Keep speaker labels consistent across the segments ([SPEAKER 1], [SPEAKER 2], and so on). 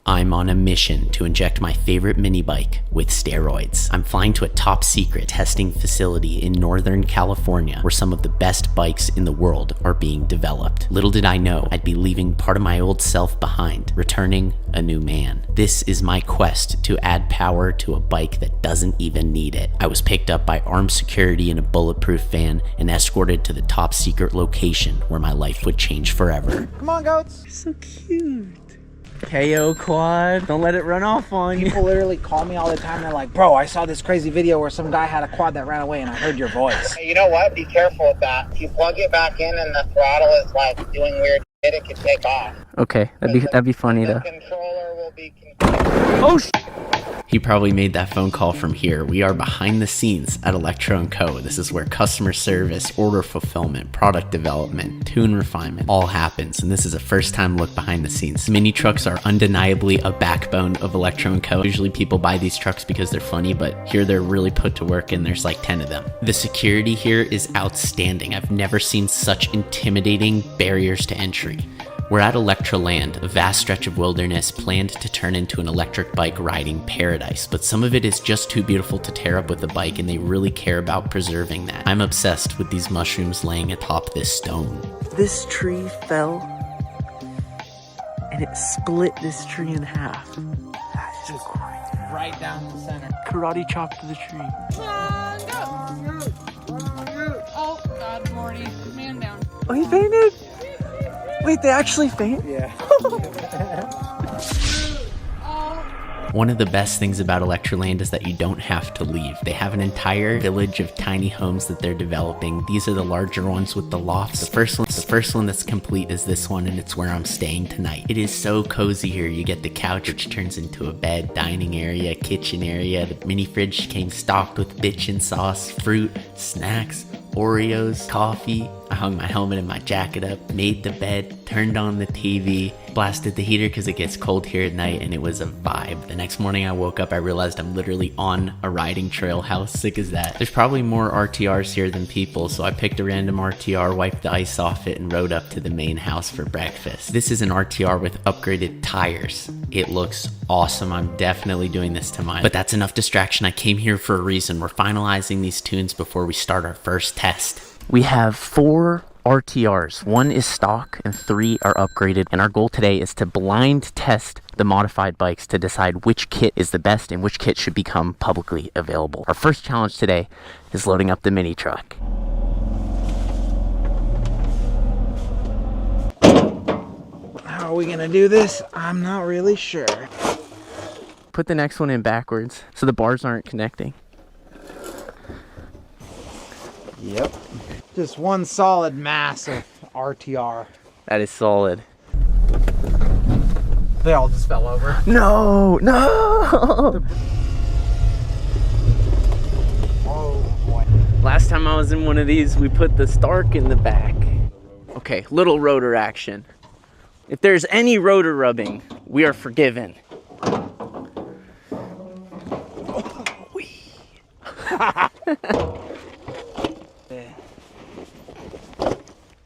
[SPEAKER 1] I'm on a mission to inject my favorite mini bike with steroids. I'm flying to a top secret testing facility in Northern California where some of the best bikes in the world are being developed. Little did I know I'd be leaving part of my old self behind, returning a new man. This is my quest to add power to a bike that doesn't even need it. I was picked up by armed security in a bulletproof van and escorted to the top secret location where my life would change forever.
[SPEAKER 2] Come on, goats.
[SPEAKER 3] So cute. KO quad. Don't let it run off on you.
[SPEAKER 2] People literally call me all the time. They're like, bro, I saw this crazy video where some guy had a quad that ran away and I heard your voice.
[SPEAKER 4] You know what? Be careful with that. If you plug it back in and the throttle is like doing weird shit, it could take off.
[SPEAKER 3] Okay, that'd be funny though.
[SPEAKER 4] The controller will be confused.
[SPEAKER 3] Oh sh!
[SPEAKER 1] He probably made that phone call from here. We are behind the scenes at Electro & Co. This is where customer service, order fulfillment, product development, tune refinement all happens. And this is a first time look behind the scenes. Mini trucks are undeniably a backbone of Electro & Co. Usually people buy these trucks because they're funny, but here they're really put to work and there's like 10 of them. The security here is outstanding. I've never seen such intimidating barriers to entry. We're at Electroland, a vast stretch of wilderness planned to turn into an electric bike riding paradise, but some of it is just too beautiful to tear up with a bike and they really care about preserving that. I'm obsessed with these mushrooms laying atop this stone.
[SPEAKER 3] This tree fell and it split this tree in half. That's just crazy.
[SPEAKER 2] Right down the center.
[SPEAKER 3] Karate chop to the tree.
[SPEAKER 5] Oh God, Morty, man down.
[SPEAKER 3] Oh, he fainted? Wait, they actually faint?
[SPEAKER 2] Yeah.
[SPEAKER 1] One of the best things about Electroland is that you don't have to leave. They have an entire village of tiny homes that they're developing. These are the larger ones with the lofts. The first one that's complete is this one, and it's where I'm staying tonight. It is so cozy here. You get the couch, which turns into a bed, dining area, kitchen area. The mini fridge came stocked with bitchin' sauce, fruit, snacks, Oreos, coffee. I hung my helmet and my jacket up, made the bed, turned on the TV, blasted the heater because it gets cold here at night, and it was a vibe. The next morning I woke up, I realized I'm literally on a riding trail. How sick is that? There's probably more RTRs here than people, so I picked a random RTR, wiped the ice off it, and rode up to the main house for breakfast. This is an RTR with upgraded tires. It looks awesome. I'm definitely doing this to mine. But that's enough distraction. I came here for a reason. We're finalizing these tunes before we start our first test.
[SPEAKER 3] We have 4 RTRs. 1 is stock and 3 are upgraded. And our goal today is to blind test the modified bikes to decide which kit is the best and which kit should become publicly available. Our first challenge today is loading up the mini truck.
[SPEAKER 2] How are we gonna do this? I'm not really sure.
[SPEAKER 3] Put the next one in backwards so the bars aren't connecting.
[SPEAKER 2] Yep. Just one solid mass of RTR.
[SPEAKER 3] That is solid.
[SPEAKER 2] They all just fell over.
[SPEAKER 3] No!
[SPEAKER 2] Oh boy.
[SPEAKER 3] Last time I was in one of these, we put the Stark in the back. Okay, little rotor action. If there's any rotor rubbing, we are forgiven.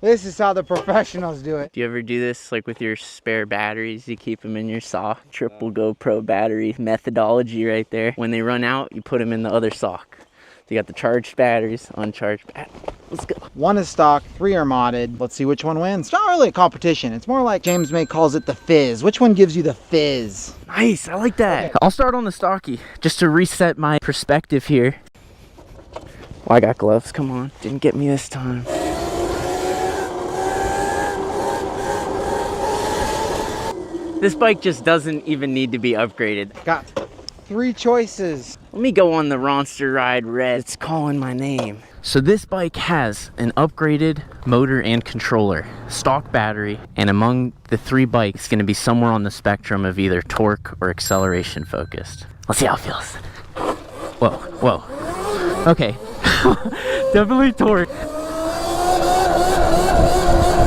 [SPEAKER 2] This is how the professionals do it.
[SPEAKER 3] Do you ever do this like with your spare batteries? You keep them in your sock. Triple GoPro battery methodology right there. When they run out, you put them in the other sock. So you got the charged batteries, uncharged batteries. Let's go.
[SPEAKER 2] 1 is stock, 3 are modded. Let's see which one wins. It's not really a competition. It's more like James May calls it the fizz. Which one gives you the fizz?
[SPEAKER 3] Nice, I like that. Okay. I'll start on the stocky just to reset my perspective here. Oh, I got gloves, come on. Didn't get me this time. This bike just doesn't even need to be upgraded.
[SPEAKER 2] Got 3 choices.
[SPEAKER 3] Let me go on the Ronster ride red. It's calling my name. So this bike has an upgraded motor and controller, stock battery, and among the 3 bikes, it's gonna be somewhere on the spectrum of either torque or acceleration focused. Let's see how it feels. Whoa. Okay, definitely torque.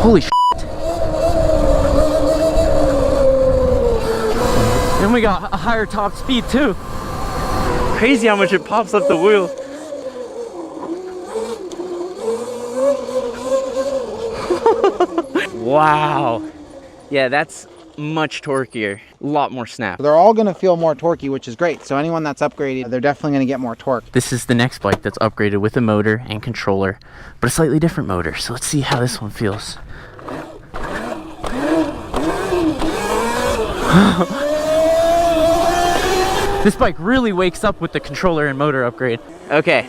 [SPEAKER 3] Holy shit. And we got a higher top speed too. Crazy how much it pops up the wheel. Wow. Yeah, that's much torquier, a lot more snap.
[SPEAKER 2] They're all gonna feel more torquey, which is great. So anyone that's upgraded, they're definitely gonna get more torque.
[SPEAKER 3] This is the next bike that's upgraded with a motor and controller, but a slightly different motor. So let's see how this one feels. This bike really wakes up with the controller and motor upgrade. Okay.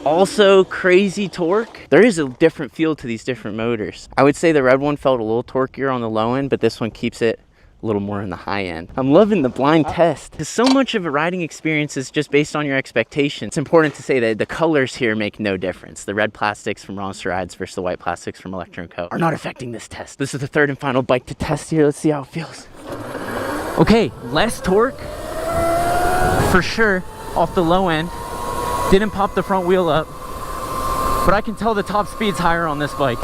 [SPEAKER 3] Also crazy torque. There is a different feel to these different motors. I would say the red one felt a little torquier on the low end, but this one keeps it a little more in the high end. I'm loving the blind test, because so much of a riding experience is just based on your expectations. It's important to say that the colors here make no difference. The red plastics from Ronster Rides versus the white plastics from Electro & Co. are not affecting this test. This is the third and final bike to test here. Let's see how it feels. Okay, less torque for sure off the low end. Didn't pop the front wheel up, but I can tell the top speed's higher on this bike.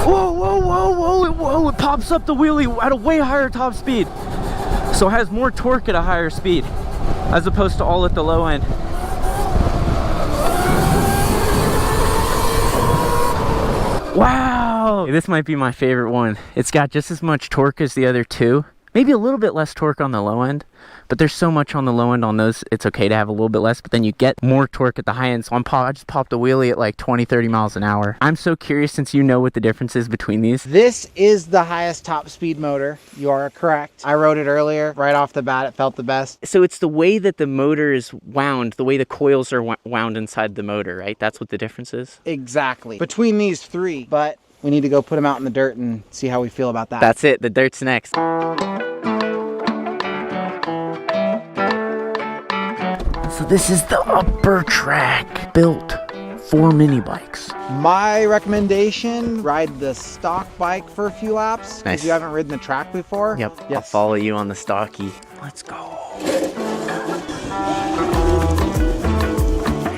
[SPEAKER 3] Whoa, whoa, whoa, whoa, whoa, it pops up the wheelie at a way higher top speed. So it has more torque at a higher speed, as opposed to all at the low end. Wow, this might be my favorite one. It's got just as much torque as the other two. Maybe a little bit less torque on the low end, but there's so much on the low end on those, it's okay to have a little bit less, but then you get more torque at the high end. So I just popped a wheelie at like 20, 30 miles an hour. I'm so curious, since you know what the difference is between these.
[SPEAKER 2] This is the highest top speed motor. You are correct. I rode it earlier. Right off the bat, it felt the best.
[SPEAKER 3] So it's the way that the motor is wound, the way the coils are wound inside the motor, right? That's what the difference is?
[SPEAKER 2] Exactly. Between these three, but we need to go put them out in the dirt and see how we feel about that.
[SPEAKER 3] That's it, the dirt's next. So this is the upper track built for mini bikes.
[SPEAKER 2] My recommendation, ride the stock bike for a few laps.
[SPEAKER 3] Nice.
[SPEAKER 2] If you haven't ridden the track before.
[SPEAKER 3] Yep,
[SPEAKER 2] Yes.
[SPEAKER 3] I'll follow you on the stocky. Let's go.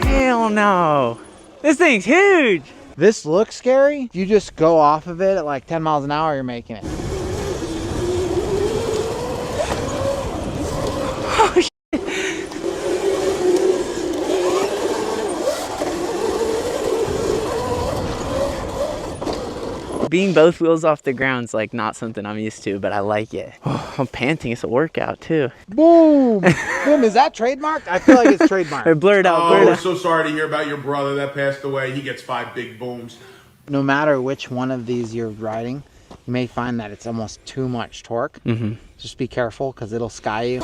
[SPEAKER 3] Hell no. This thing's huge.
[SPEAKER 2] This looks scary. If you just go off of it at like 10 miles an hour, you're making it.
[SPEAKER 3] Oh, shit. Being both wheels off the ground's like not something I'm used to, but I like it. Oh, I'm panting. It's a workout too.
[SPEAKER 2] Boom! Boom, is that trademarked? I feel like it's trademarked.
[SPEAKER 3] I blurred out,
[SPEAKER 6] Oh,
[SPEAKER 3] blurred
[SPEAKER 6] we're
[SPEAKER 3] out.
[SPEAKER 6] so sorry to hear about your brother that passed away. He gets 5 big booms.
[SPEAKER 2] No matter which one of these you're riding, you may find that it's almost too much torque. Just be careful, because it'll sky you.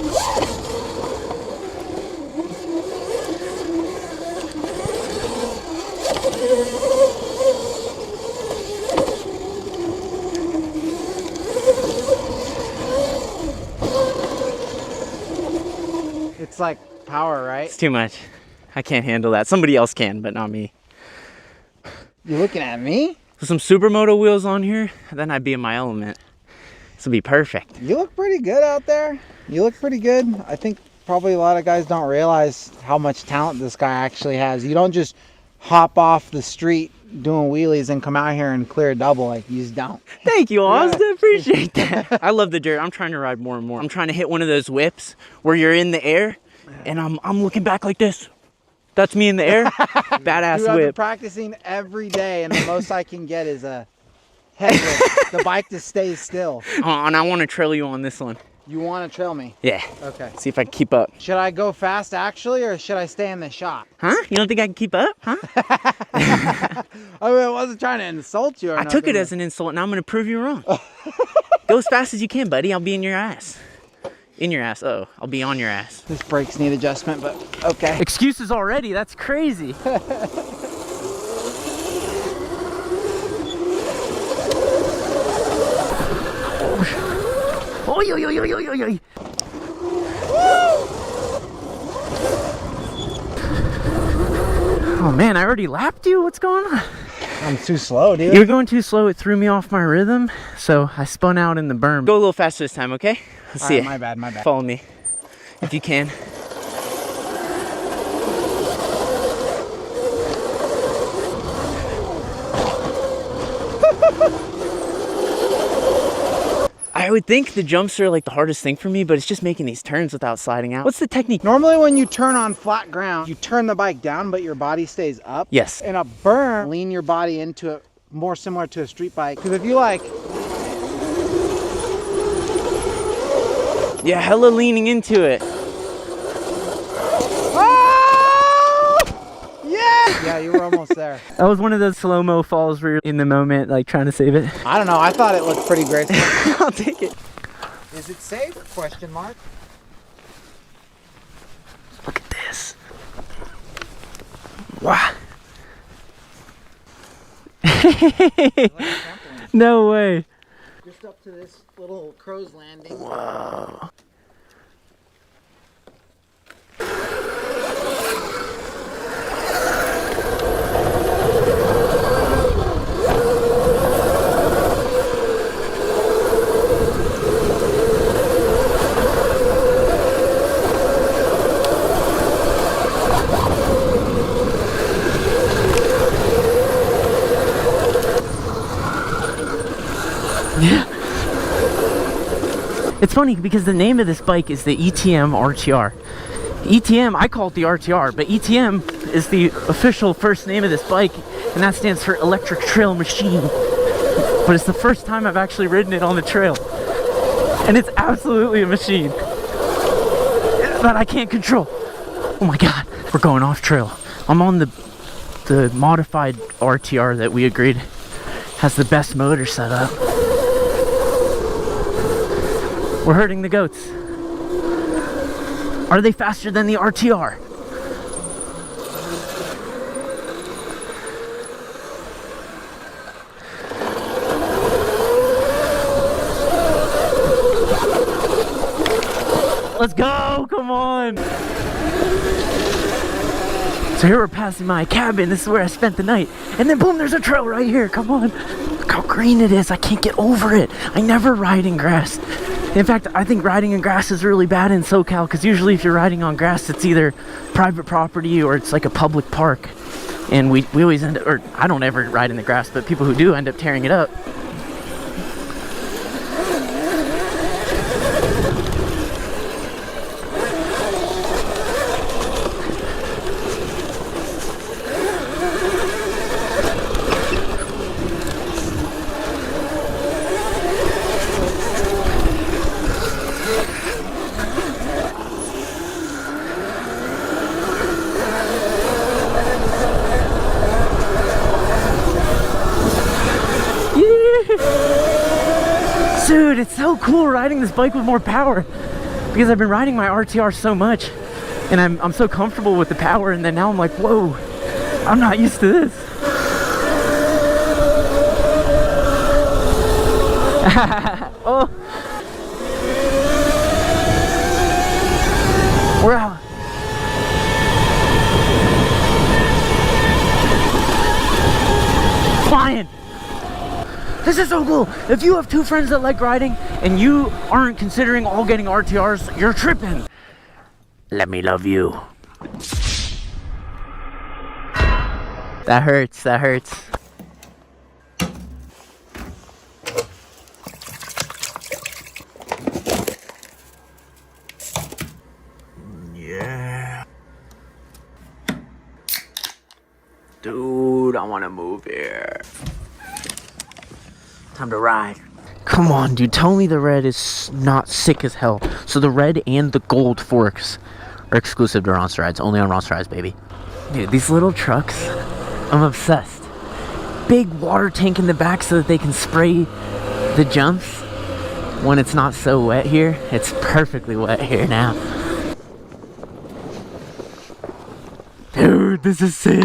[SPEAKER 2] It's like power, right?
[SPEAKER 3] It's too much. I can't handle that. Somebody else can, but not me.
[SPEAKER 2] You looking at me?
[SPEAKER 3] With some supermoto wheels on here, then I'd be in my element. This would be perfect.
[SPEAKER 2] You look pretty good out there. You look pretty good. I think probably a lot of guys don't realize how much talent this guy actually has. You don't just hop off the street doing wheelies and come out here and clear a double. Like, you just don't.
[SPEAKER 3] Thank you, Austin. I appreciate that. I love the dirt. I'm trying to ride more and more. I'm trying to hit one of those whips where you're in the air and I'm looking back like this. That's me in the air. Badass
[SPEAKER 2] Dude, I've been
[SPEAKER 3] whip.
[SPEAKER 2] practicing every day, and the most I can get is a head whip. The bike just stays still.
[SPEAKER 3] And I want to trail you on this one.
[SPEAKER 2] You want to trail me?
[SPEAKER 3] Yeah.
[SPEAKER 2] Okay.
[SPEAKER 3] See if I can keep up.
[SPEAKER 2] Should I go fast, actually, or should I stay in the shot?
[SPEAKER 3] Huh? You don't think I can keep up? Huh?
[SPEAKER 2] I mean, I wasn't trying to insult you or
[SPEAKER 3] I took it
[SPEAKER 2] nothing.
[SPEAKER 3] as an insult, and I'm going to prove you wrong. Go as fast as you can, buddy. I'll be in your ass. In your ass. Oh, I'll be on your ass.
[SPEAKER 2] This brakes need adjustment, but okay.
[SPEAKER 3] Excuses already. That's crazy. Oh, yo, yo, yo, yo, yo, yo. Oh man, I already lapped you. What's going on?
[SPEAKER 2] I'm too slow, dude.
[SPEAKER 3] You were going too slow. It threw me off my rhythm, so I spun out in the berm. Go a little faster this time, okay? Let's see it.
[SPEAKER 2] My bad, my bad.
[SPEAKER 3] Follow me, if you can. I would think the jumps are like the hardest thing for me, but it's just making these turns without sliding out. What's the technique?
[SPEAKER 2] Normally when you turn on flat ground, you turn the bike down, but your body stays up.
[SPEAKER 3] Yes.
[SPEAKER 2] In a berm, lean your body into it more similar to a street bike. Because if you like
[SPEAKER 3] Yeah, hella leaning into it.
[SPEAKER 2] Oh! Yeah! Yeah, you were almost there.
[SPEAKER 3] That was one of those slow-mo falls where you're in the moment, like trying to save it.
[SPEAKER 2] I don't know. I thought it looked pretty graceful.
[SPEAKER 3] I'll take it.
[SPEAKER 2] Is it safe? Question mark.
[SPEAKER 3] Look at this. Wow. No way.
[SPEAKER 2] Just up to this little crow's landing.
[SPEAKER 3] Whoa. It's funny because the name of this bike is the ETM RTR. ETM, I call it the RTR, but ETM is the official first name of this bike, and that stands for Electric Trail Machine. But it's the first time I've actually ridden it on the trail. And it's absolutely a machine that I can't control. Oh my God, we're going off trail. I'm on the modified RTR that we agreed has the best motor setup. We're herding the goats. Are they faster than the RTR? Let's go, come on. So here we're passing my cabin. This is where I spent the night. And then boom, there's a trail right here. Come on. Look how green it is. I can't get over it. I never ride in grass. In fact, I think riding in grass is really bad in SoCal because usually if you're riding on grass, it's either private property or it's like a public park. And we always end up, or I don't ever ride in the grass, but people who do end up tearing it up. Dude, it's so cool riding this bike with more power because I've been riding my RTR so much and I'm so comfortable with the power, and then now I'm like, whoa, I'm not used to this. Oh. We're out. Flying. This is so cool. If you have two friends that like riding and you aren't considering all getting RTRs, you're tripping. Let me love you. That hurts, that hurts. Yeah. Dude, I want to move here. Time to ride. Come on, dude. Tell me the red is not sick as hell. So the red and the gold forks are exclusive to Ronster Rides. Only on Ronster Rides, baby. Dude, these little trucks, I'm obsessed. Big water tank in the back so that they can spray the jumps when it's not so wet here. It's perfectly wet here now. Dude, this is sick.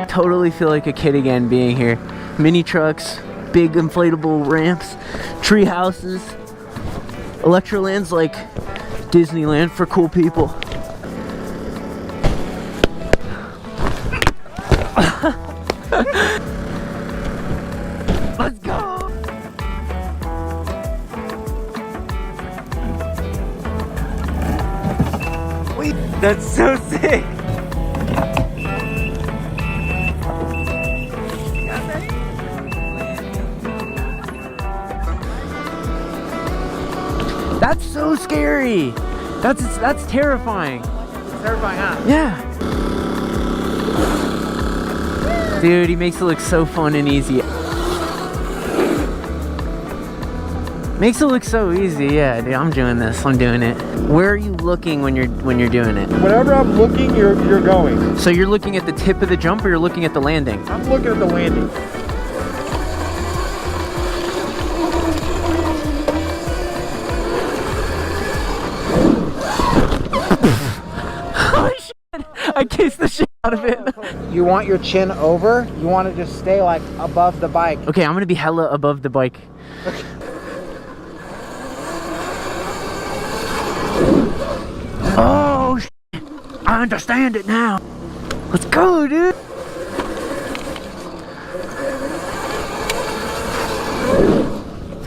[SPEAKER 3] Totally feel like a kid again being here. Mini trucks, big inflatable ramps, tree houses. Electroland's like Disneyland for cool people. Let's go! Wait, that's so sick! That's so scary. That's terrifying.
[SPEAKER 2] It's terrifying, huh?
[SPEAKER 3] Yeah. Dude, he makes it look so fun and easy. Makes it look so easy. Yeah, dude, I'm doing this. I'm doing it. Where are you looking when you're doing it?
[SPEAKER 7] Whenever I'm looking, you're going.
[SPEAKER 3] So you're looking at the tip of the jump, or you're looking at the landing?
[SPEAKER 7] I'm looking at the landing.
[SPEAKER 3] Holy shit! I kissed the shit out of it.
[SPEAKER 2] You want your chin over. You want to just stay like above the bike.
[SPEAKER 3] Okay, I'm gonna be hella above the bike. Oh, shit. I understand it now. Let's go, dude.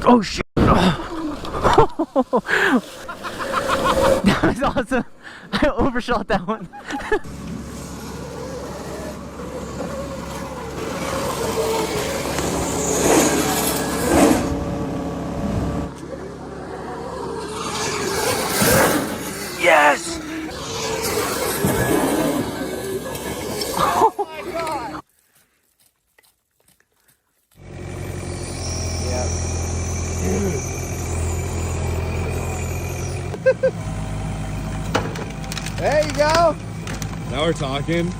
[SPEAKER 3] Oh shit. That was awesome. I overshot that one. Yes! Oh my god!
[SPEAKER 2] There you go.
[SPEAKER 7] Now we're talking.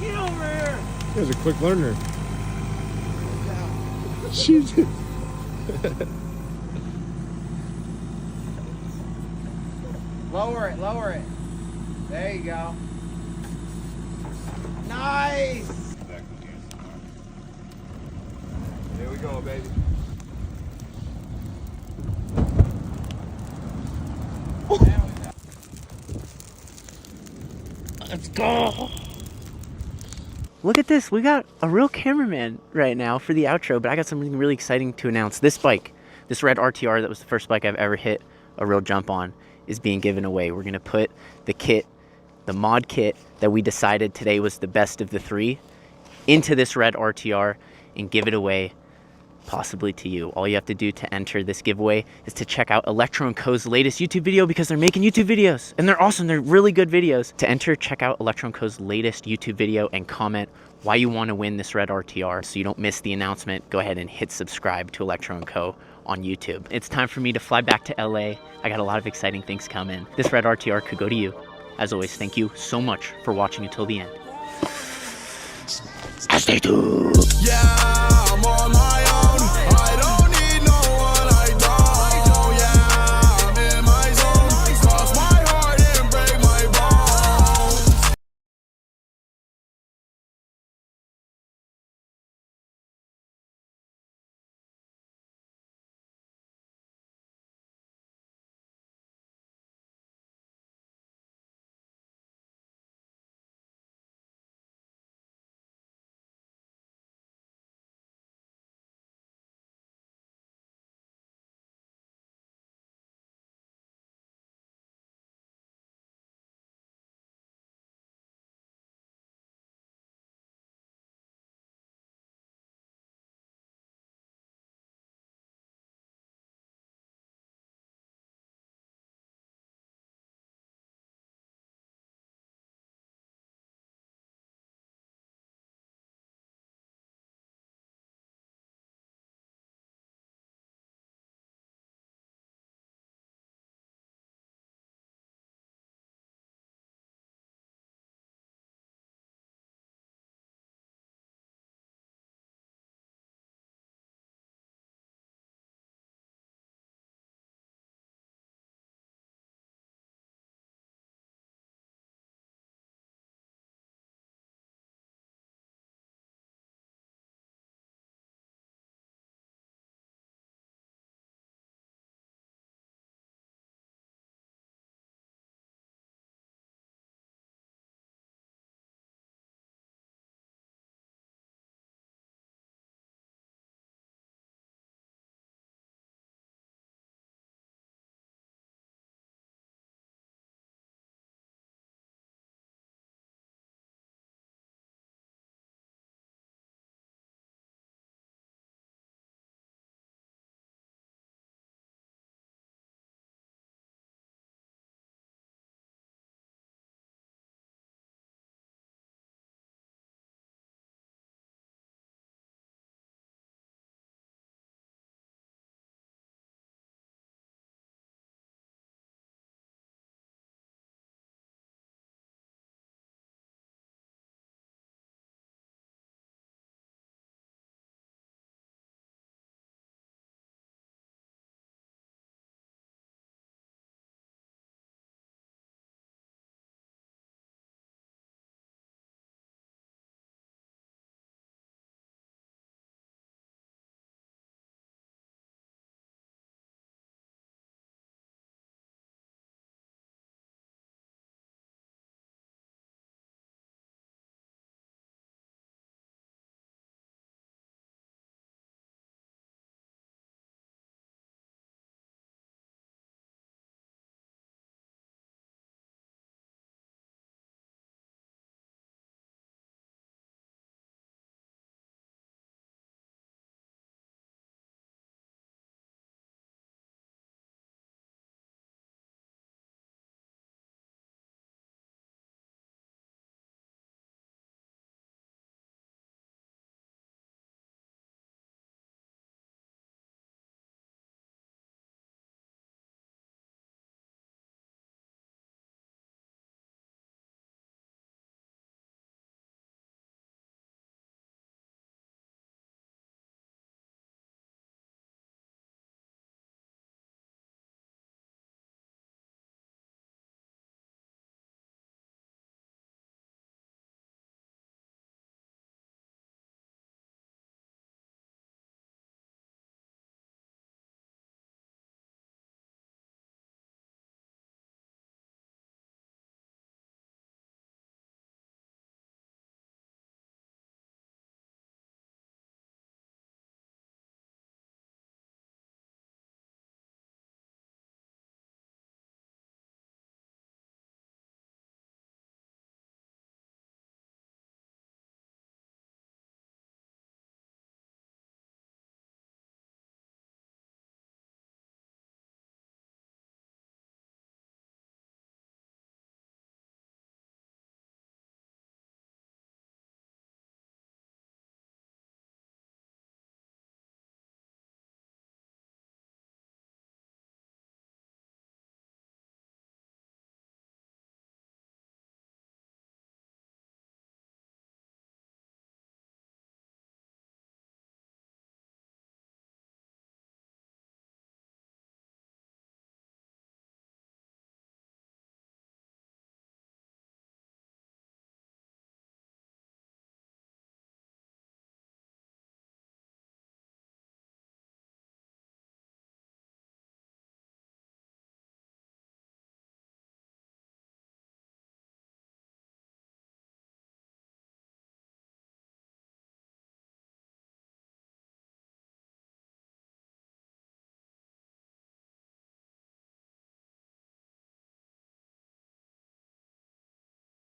[SPEAKER 3] Get over here!
[SPEAKER 7] He was a quick learner. Jesus.
[SPEAKER 2] Lower it, lower it. There you go. Nice.
[SPEAKER 7] Here we go, baby.
[SPEAKER 3] Let's go! Look at this, we got a real cameraman right now for the outro, but I got something really exciting to announce. This bike, this red RTR that was the first bike I've ever hit a real jump on, is being given away. We're gonna put the kit, the mod kit that we decided today was the best of the three, into this red RTR and give it away, possibly to you. All you have to do to enter this giveaway is to check out Electro & Co.'s latest YouTube video, because they're making YouTube videos and they're awesome. They're really good videos. To enter, check out Electro & Co.'s latest YouTube video and comment why you want to win this red RTR so you don't miss the announcement. Go ahead and hit subscribe to Electro & Co. on YouTube. It's time for me to fly back to LA. I got a lot of exciting things coming. This red RTR could go to you. As always, thank you so much for watching until the end. Stay tuned.
[SPEAKER 8] Yeah, I'm on my